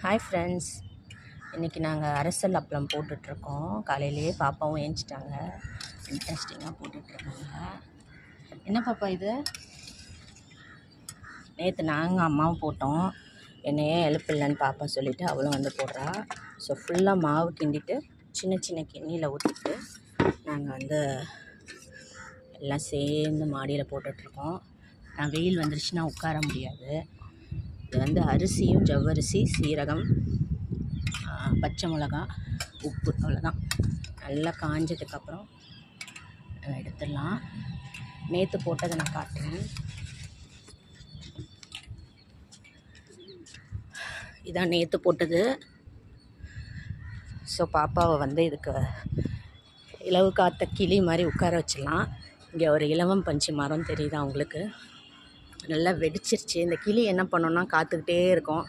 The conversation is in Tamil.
ஹாய் ஃப்ரெண்ட்ஸ், இன்றைக்கி நாங்கள் அரசல் அப்பளம் போட்டுட்ருக்கோம். காலையிலேயே பாப்பாவும் ஏஞ்சிட்டாங்க. இன்ட்ரெஸ்டிங்காக போட்டுட்ருக்காங்க. என்ன பாப்பா இது? நேற்று நாங்கள் அம்மாவும் போட்டோம். என்னையே எழுப்பில்லைன்னு பாப்பா சொல்லிவிட்டு அவளும் வந்து போடுறா. ஸோ ஃபுல்லாக மாவு கிண்டிட்டு சின்ன சின்ன கிண்ணியில் ஊற்றிட்டு நாங்கள் வந்து எல்லாம் சேர்ந்து மாடியில் போட்டுட்ருக்கோம். நான் வெயில் வந்துருச்சுன்னா உட்கார முடியாது. இது வந்து அரிசியும் ஜவ்வரிசி, சீரகம், பச்சை மிளகா, உப்பு, அவ்வளோதான். நல்லா காஞ்சதுக்கப்புறம் எடுத்துடலாம். நேற்று போட்டதை நான் காட்டுறேன். இதான் நேற்று போட்டது. ஸோ பாப்பாவை வந்து இதுக்கு இலவு காத்த கிளி மாதிரி உட்கார வச்சிடலாம். இங்கே ஒரு இலவம் பஞ்சு மரம் தெரியுதா உங்களுக்கு? நல்லா வெடிச்சிருச்சு. இந்த கிளி என்ன பண்ணோன்னா காத்துக்கிட்டே இருக்கும்.